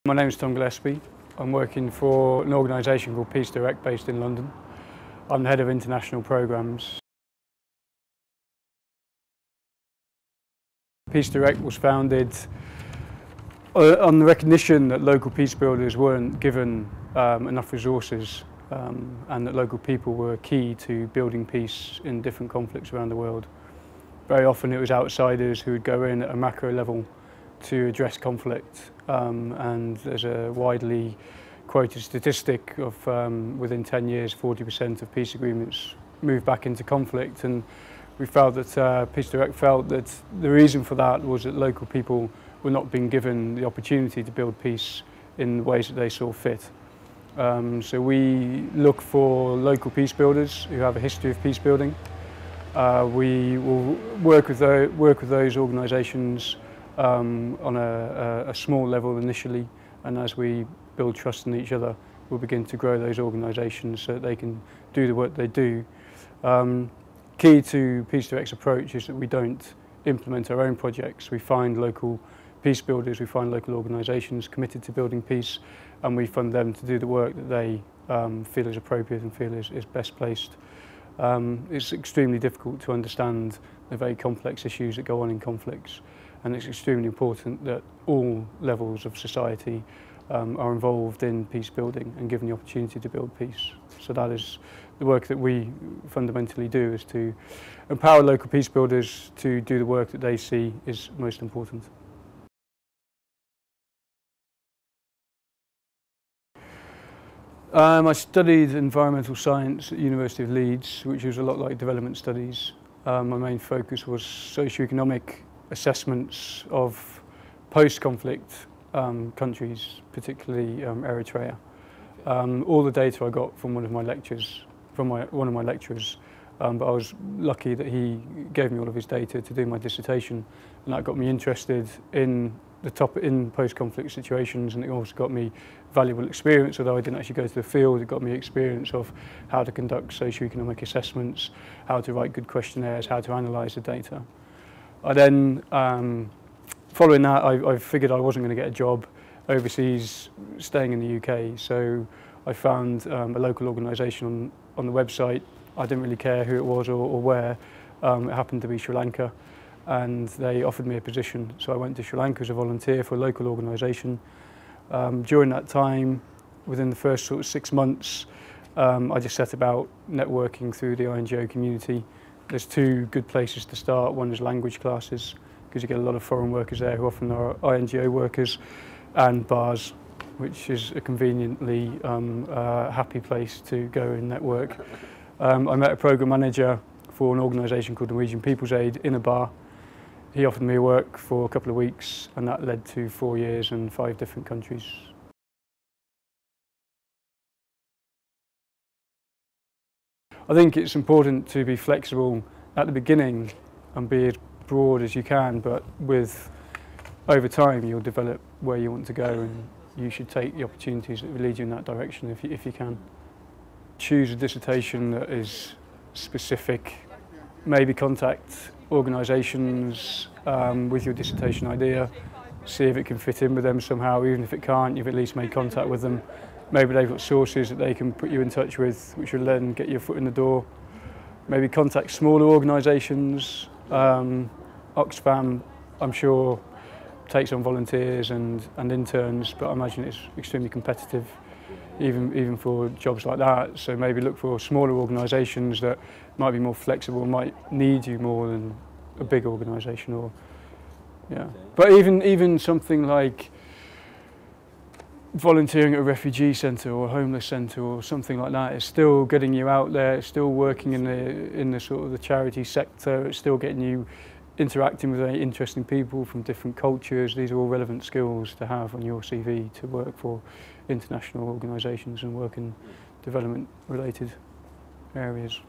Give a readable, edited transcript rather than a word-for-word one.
My name is Gilhespy. I'm working for an organisation called Peace Direct based in London. I'm the head of international programmes. Peace Direct was founded on the recognition that local peace builders weren't given enough resources and that local people were key to building peace in different conflicts around the world. Very often it was outsiders who would go in at a macro level to address conflict, and there's a widely quoted statistic of within 10 years 40% of peace agreements move back into conflict, and we felt that Peace Direct felt that the reason for that was that local people were not being given the opportunity to build peace in the ways that they saw fit. So we look for local peace builders who have a history of peace building. We will work with those organisations on a small level initially, and as we build trust in each other, we'll begin to grow those organisations so that they can do the work they do. Key to Peace Direct's approach is that we don't implement our own projects. We find local peace builders, we find local organisations committed to building peace, and we fund them to do the work that they feel is appropriate and feel is best placed. It's extremely difficult to understand the very complex issues that go on in conflicts, and it's extremely important that all levels of society are involved in peace building and given the opportunity to build peace. So that is the work that we fundamentally do, is to empower local peace builders to do the work that they see is most important. I studied environmental science at the University of Leeds, which was a lot like development studies. My main focus was socioeconomic assessments of post-conflict countries, particularly Eritrea. All the data I got from one of my lecturers, but I was lucky that he gave me all of his data to do my dissertation, and that got me interested in post-conflict situations, and it also got me valuable experience. Although I didn't actually go to the field, it got me experience of how to conduct socio-economic assessments, how to write good questionnaires, how to analyse the data. I then, following that, I figured I wasn't going to get a job overseas staying in the UK, so I found a local organisation on the website. I didn't really care who it was or where. It happened to be Sri Lanka, and they offered me a position. So I went to Sri Lanka as a volunteer for a local organisation. During that time, within the first sort of 6 months, I just set about networking through the INGO community. There's two good places to start. One is language classes, because you get a lot of foreign workers there who often are INGO workers, and bars, which is a conveniently happy place to go and network. I met a programme manager for an organisation called Norwegian People's Aid in a bar. He offered me work for a couple of weeks, and that led to 4 years and 5 different countries. I think it's important to be flexible at the beginning and be as broad as you can, but over time you'll develop where you want to go, and you should take the opportunities that will lead you in that direction if you can. Choose a dissertation that is specific. Maybe contact organisations with your dissertation idea, see if it can fit in with them somehow. Even if it can't, you've at least made contact with them. Maybe they've got sources that they can put you in touch with, which will then get your foot in the door. Maybe contact smaller organisations. Oxfam, I'm sure, takes on volunteers and interns, but I imagine it's extremely competitive, even for jobs like that. So maybe look for smaller organisations that might be more flexible, might need you more than a big organisation. Or yeah, but even something like volunteering at a refugee centre or a homeless centre or something like that is still getting you out there. It's still working in the sort of the charity sector. It's still getting you interacting with very interesting people from different cultures. These are all relevant skills to have on your CV to work for international organisations and work in development related areas.